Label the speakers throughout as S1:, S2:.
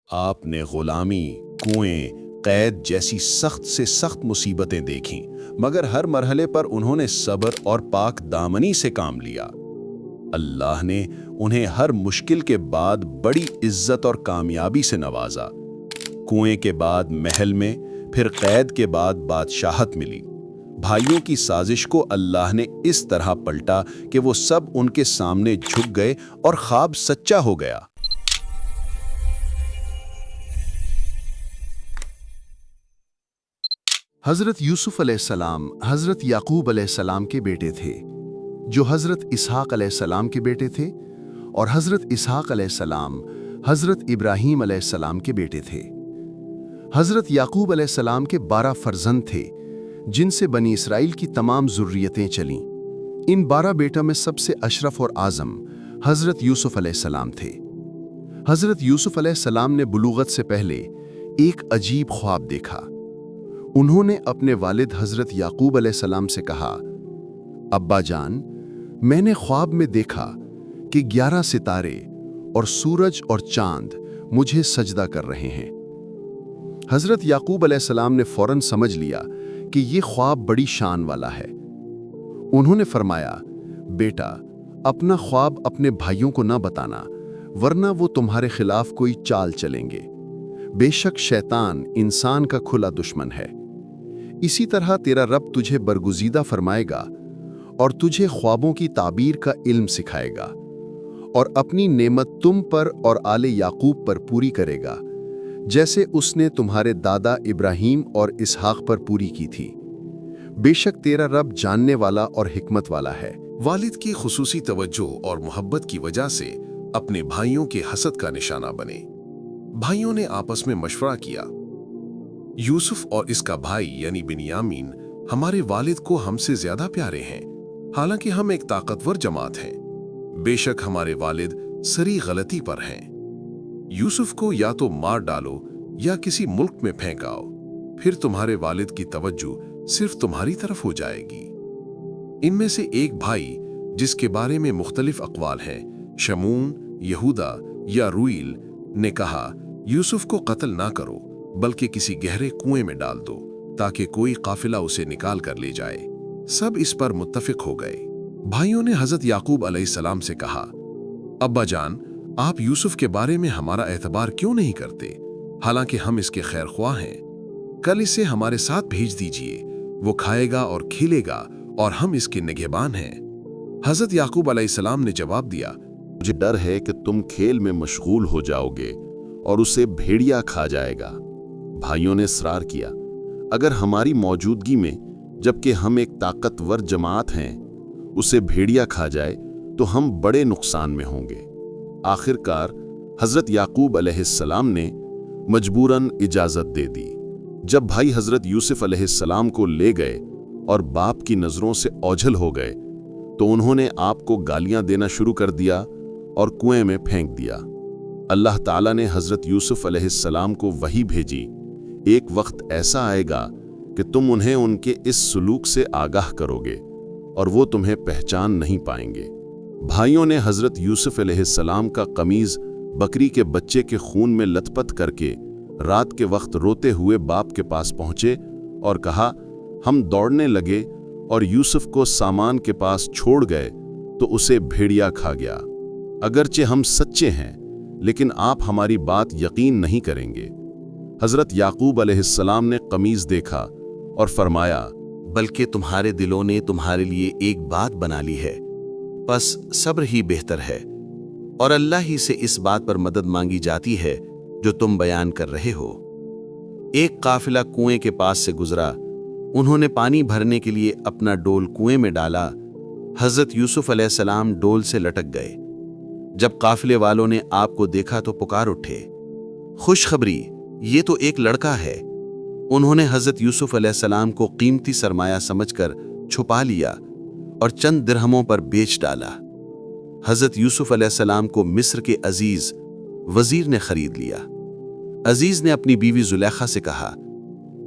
S1: آپ نے غلامی، کنویں، قید جیسی سخت سے سخت مصیبتیں دیکھیں، مگر ہر مرحلے پر انہوں نے صبر اور پاک دامنی سے کام لیا۔ اللہ نے انہیں ہر مشکل کے بعد بڑی عزت اور کامیابی سے نوازا۔ کنویں کے بعد محل میں، پھر قید کے بعد بادشاہت ملی۔ بھائیوں کی سازش کو اللہ نے اس طرح پلٹا کہ وہ سب ان کے سامنے جھک گئے اور خواب سچا ہو گیا۔
S2: حضرت یوسف علیہ السلام حضرت یعقوب علیہ السلام کے بیٹے تھے، جو حضرت اسحاق علیہ السلام کے بیٹے تھے، اور حضرت اسحاق علیہ السلام حضرت ابراہیم علیہ السلام کے بیٹے تھے۔ حضرت یعقوب علیہ السلام کے 12 فرزند تھے، جن سے بنی اسرائیل کی تمام ذریتیں چلیں۔ ان 12 بیٹوں میں سب سے اشرف اور اعظم حضرت یوسف علیہ السلام تھے۔ حضرت یوسف علیہ السلام نے بلوغت سے پہلے ایک عجیب خواب دیکھا۔ انہوں نے اپنے والد حضرت یعقوب علیہ السلام سے کہا، ابا جان، میں نے خواب میں دیکھا کہ 11 ستارے اور سورج اور چاند مجھے سجدہ کر رہے ہیں۔ حضرت یعقوب علیہ السلام نے فوراً سمجھ لیا کہ یہ خواب بڑی شان والا ہے۔ انہوں نے فرمایا، بیٹا، اپنا خواب اپنے بھائیوں کو نہ بتانا، ورنہ وہ تمہارے خلاف کوئی چال چلیں گے۔ بے شک شیطان انسان کا کھلا دشمن ہے۔ اسی طرح تیرا رب تجھے برگزیدہ فرمائے گا اور تجھے خوابوں کی تعبیر کا علم سکھائے گا، اور اپنی نعمت تم پر اور آل یعقوب پر پوری کرے گا، جیسے اس نے تمہارے دادا ابراہیم اور اسحاق پر پوری کی تھی۔ بے شک تیرا رب جاننے والا اور حکمت والا ہے۔
S1: والد کی خصوصی توجہ اور محبت کی وجہ سے اپنے بھائیوں کے حسد کا نشانہ بنے۔ بھائیوں نے آپس میں مشورہ کیا، یوسف اور اس کا بھائی یعنی بنیامین ہمارے والد کو ہم سے زیادہ پیارے ہیں، حالانکہ ہم ایک طاقتور جماعت ہیں۔ بے شک ہمارے والد سری غلطی پر ہیں۔ یوسف کو یا تو مار ڈالو یا کسی ملک میں پھینکاؤ، پھر تمہارے والد کی توجہ صرف تمہاری طرف ہو جائے گی۔ ان میں سے ایک بھائی، جس کے بارے میں مختلف اقوال ہیں، شمون، یہودا یا رویل، نے کہا، یوسف کو قتل نہ کرو بلکہ کسی گہرے کنویں میں ڈال دو تاکہ کوئی قافلہ اسے نکال کر لے جائے۔ سب اس پر متفق ہو گئے۔ بھائیوں نے حضرت یعقوب علیہ السلام سے کہا، ابا جان، آپ یوسف کے بارے میں ہمارا اعتبار کیوں نہیں کرتے، حالانکہ ہم اس کے خیر خواہ ہیں؟ کل اسے ہمارے ساتھ بھیج دیجئے، وہ کھائے گا اور کھیلے گا اور ہم اس کے نگہبان ہیں۔ حضرت یعقوب علیہ السلام نے جواب دیا،
S3: مجھے ڈر ہے کہ تم کھیل میں مشغول ہو جاؤ گے اور اسے بھیڑیا کھا جائے گا۔ بھائیوں نے اصرار کیا، اگر ہماری موجودگی میں، جبکہ ہم ایک طاقتور جماعت ہیں، اسے بھیڑیا کھا جائے تو ہم بڑے نقصان میں ہوں گے۔ آخر کار حضرت یعقوب علیہ السلام نے مجبوراً اجازت دے دی۔ جب بھائی حضرت یوسف علیہ السلام کو لے گئے اور باپ کی نظروں سے اوجھل ہو گئے تو انہوں نے آپ کو گالیاں دینا شروع کر دیا اور کنویں میں پھینک دیا۔ اللہ تعالیٰ نے حضرت یوسف علیہ السلام کو وحی بھیجی، ایک وقت ایسا آئے گا کہ تم انہیں ان کے اس سلوک سے آگاہ کرو گے اور وہ تمہیں پہچان نہیں پائیں گے۔ بھائیوں نے حضرت یوسف علیہ السلام کا قمیض بکری کے بچے کے خون میں لت پت کر کے رات کے وقت روتے ہوئے باپ کے پاس پہنچے اور کہا، ہم دوڑنے لگے اور یوسف کو سامان کے پاس چھوڑ گئے تو اسے بھیڑیا کھا گیا۔ اگرچہ ہم سچے ہیں لیکن آپ ہماری بات یقین نہیں کریں گے۔ حضرت یعقوب علیہ السلام نے قمیض دیکھا اور فرمایا،
S4: بلکہ تمہارے دلوں نے تمہارے لیے ایک بات بنا لی ہے، پس صبر ہی بہتر ہے، اور اللہ ہی سے اس بات پر مدد مانگی جاتی ہے جو تم بیان کر رہے ہو۔ ایک قافلہ کنویں کے پاس سے گزرا، انہوں نے پانی بھرنے کے لیے اپنا ڈول کنویں میں ڈالا۔ حضرت یوسف علیہ السلام ڈول سے لٹک گئے۔ جب قافلے والوں نے آپ کو دیکھا تو پکار اٹھے، خوشخبری، یہ تو ایک لڑکا ہے۔ انہوں نے حضرت یوسف علیہ السلام کو قیمتی سرمایہ سمجھ کر چھپا لیا اور چند درہموں پر بیچ ڈالا۔ حضرت یوسف علیہ السلام کو مصر کے عزیز وزیر نے خرید لیا۔ عزیز نے اپنی بیوی زلیخا سے کہا،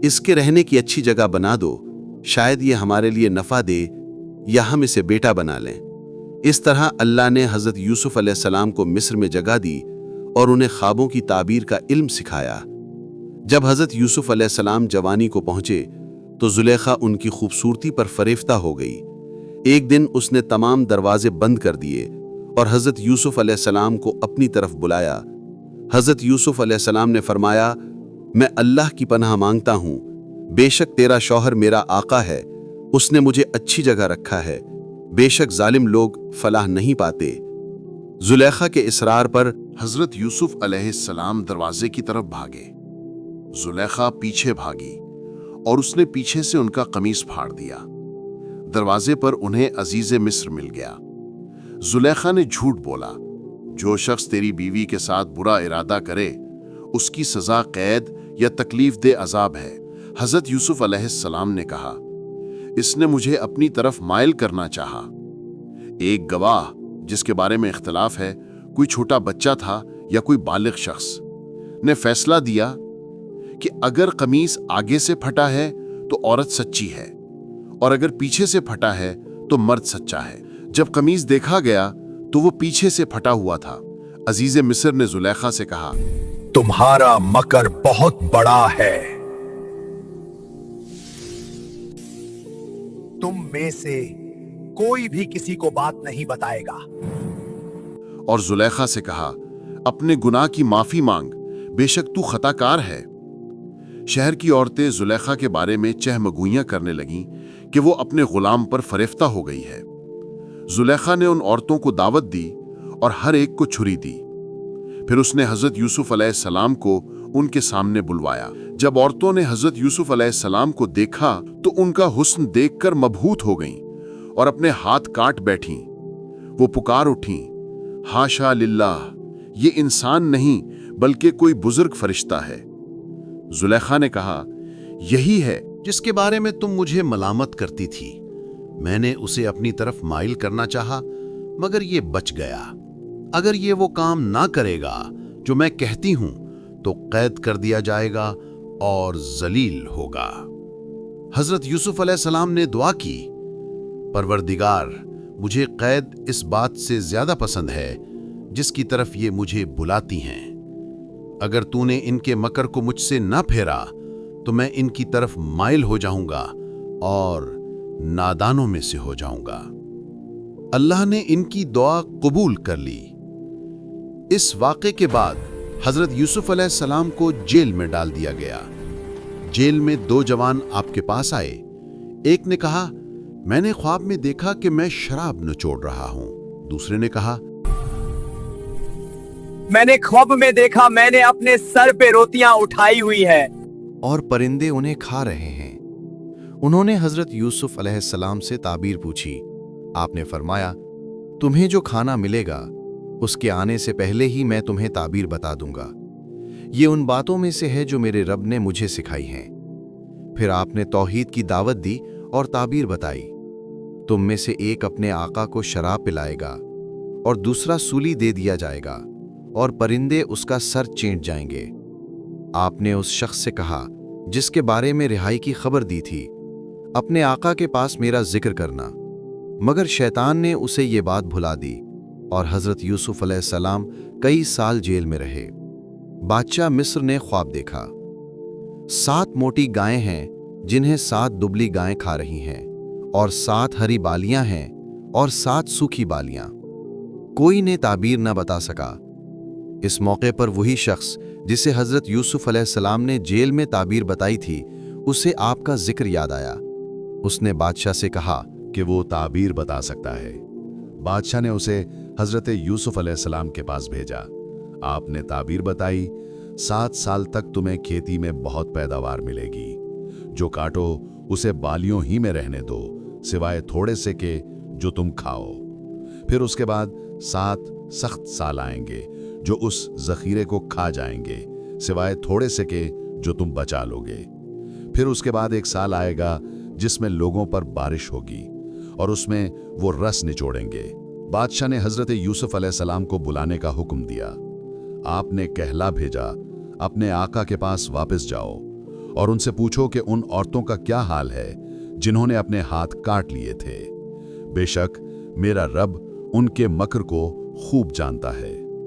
S4: اس کے رہنے کی اچھی جگہ بنا دو، شاید یہ ہمارے لیے نفع دے یا ہم اسے بیٹا بنا لیں۔ اس طرح اللہ نے حضرت یوسف علیہ السلام کو مصر میں جگہ دی اور انہیں خوابوں کی تعبیر کا علم سکھایا۔ جب حضرت یوسف علیہ السلام جوانی کو پہنچے تو زلیخا ان کی خوبصورتی پر فریفتہ ہو گئی۔ ایک دن اس نے تمام دروازے بند کر دیے اور حضرت یوسف علیہ السلام کو اپنی طرف بلایا۔ حضرت یوسف علیہ السلام نے فرمایا، میں اللہ کی پناہ مانگتا ہوں، بے شک تیرا شوہر میرا آقا ہے، اس نے مجھے اچھی جگہ رکھا ہے، بے شک ظالم لوگ فلاح نہیں پاتے۔ زلیخا کے اصرار پر
S1: حضرت یوسف علیہ السلام دروازے کی طرف بھاگے۔ زلیخا پیچھے بھاگی اور اس نے پیچھے سے ان کا قمیص پھاڑ دیا۔ دروازے پر انہیں عزیز مصر مل گیا۔ زلیخا نے جھوٹ بولا، جو شخص تیری بیوی کے ساتھ برا ارادہ کرے اس کی سزا قید یا تکلیف دہ عذاب ہے۔ حضرت یوسف علیہ السلام نے کہا، اس نے مجھے اپنی طرف مائل کرنا چاہا۔ ایک گواہ جس کے بارے میں اختلاف ہے، کوئی چھوٹا بچہ تھا یا کوئی بالغ شخص، نے فیصلہ دیا کہ اگر قمیص آگے سے پھٹا ہے تو عورت سچی ہے اور اگر پیچھے سے پھٹا ہے تو مرد سچا ہے۔ جب قمیص دیکھا گیا تو وہ پیچھے سے پھٹا ہوا تھا۔ عزیز مصر نے زلیخا سے کہا،
S5: تمہارا مکر بہت بڑا ہے، تم میں سے کوئی بھی کسی کو بات نہیں بتائے گا۔
S1: اور زلیخا سے کہا، اپنے گناہ کی معافی مانگ، بے شک تو خطا کار ہے۔ شہر کی عورتیں زلیخا کے بارے میں چہمگوئیاں کرنے لگیں کہ وہ اپنے غلام پر فریفتہ ہو گئی ہے۔ زلیخا نے ان عورتوں کو دعوت دی اور ہر ایک کو چھری دی۔ پھر اس نے حضرت یوسف علیہ السلام کو ان کے سامنے بلوایا۔ جب عورتوں نے حضرت یوسف علیہ السلام کو دیکھا تو ان کا حسن دیکھ کر مبہوت ہو گئیں اور اپنے ہاتھ کاٹ بیٹھیں۔ وہ پکار اٹھیں، ہاشا للہ، یہ انسان نہیں بلکہ کوئی بزرگ فرشتہ ہے۔ زلیخا نے کہا، یہی ہے
S2: جس کے بارے میں تم مجھے ملامت کرتی تھی۔ میں نے اسے اپنی طرف مائل کرنا چاہا مگر یہ بچ گیا۔ اگر یہ وہ کام نہ کرے گا جو میں کہتی ہوں تو قید کر دیا جائے گا اور ذلیل ہوگا۔ حضرت یوسف علیہ السلام نے دعا کی، پروردگار، مجھے قید اس بات سے زیادہ پسند ہے جس کی طرف یہ مجھے بلاتی ہیں۔ اگر تو نے ان کے مکر کو مجھ سے نہ پھیرا تو میں ان کی طرف مائل ہو جاؤں گا اور نادانوں میں سے ہو جاؤں گا۔ اللہ نے ان کی دعا قبول کر لی۔ اس واقعے کے بعد حضرت یوسف علیہ السلام کو جیل میں ڈال دیا گیا۔ جیل میں دو جوان آپ کے پاس آئے۔ ایک نے کہا، میں نے خواب میں دیکھا کہ میں شراب نچوڑ رہا ہوں۔ دوسرے نے کہا،
S5: میں نے خواب میں دیکھا میں نے اپنے سر پہ روٹیاں اٹھائی ہوئی ہے
S2: اور پرندے انہیں کھا رہے ہیں۔ انہوں نے حضرت یوسف علیہ السلام سے تعبیر پوچھی۔ آپ نے فرمایا، تمہیں جو کھانا ملے گا اس کے آنے سے پہلے ہی میں تمہیں تعبیر بتا دوں گا۔ یہ ان باتوں میں سے ہے جو میرے رب نے مجھے سکھائی ہیں۔ پھر آپ نے توحید کی دعوت دی اور تعبیر بتائی، تم میں سے ایک اپنے آقا کو شراب پلائے گا اور دوسرا سولی دے دیا جائے گا اور پرندے اس کا سر چینٹ جائیں گے۔ آپ نے اس شخص سے کہا جس کے بارے میں رہائی کی خبر دی تھی، اپنے آقا کے پاس میرا ذکر کرنا، مگر شیطان نے اسے یہ بات بھلا دی اور حضرت یوسف علیہ السلام کئی سال جیل میں رہے۔ بادشاہ مصر نے خواب دیکھا، 7 موٹی گائیں ہیں جنہیں 7 دبلی گائیں کھا رہی ہیں، اور 7 ہری بالیاں ہیں اور 7 سوکھی بالیاں۔ کوئی نے تعبیر نہ بتا سکا۔ اس موقع پر وہی شخص جسے حضرت یوسف علیہ السلام نے جیل میں تعبیر بتائی تھی، اسے آپ کا ذکر یاد آیا۔ اس نے بادشاہ سے کہا
S6: کہ وہ تعبیر بتا سکتا ہے۔ بادشاہ نے اسے حضرت یوسف علیہ السلام کے پاس بھیجا۔ آپ نے تعبیر بتائی، 7 سال تک تمہیں کھیتی میں بہت پیداوار ملے گی، جو کاٹو اسے بالیوں ہی میں رہنے دو، سوائے تھوڑے سے کہ جو تم کھاؤ۔ پھر اس کے بعد 7 سخت سال آئیں گے جو اس ذخیرے کو کھا جائیں گے، سوائے تھوڑے سے کہ جو تم بچا لو گے۔ پھر اس کے بعد 1 سال آئے گا جس میں لوگوں پر بارش ہوگی اور اس میں وہ رس نچوڑیں گے۔ بادشاہ نے حضرت یوسف علیہ السلام کو بلانے کا حکم دیا۔ آپ نے کہلا بھیجا، اپنے آقا کے پاس واپس جاؤ اور ان سے پوچھو کہ ان عورتوں کا کیا حال ہے جنہوں نے اپنے ہاتھ کاٹ لیے تھے۔ بے شک میرا رب ان کے مکر کو خوب جانتا ہے۔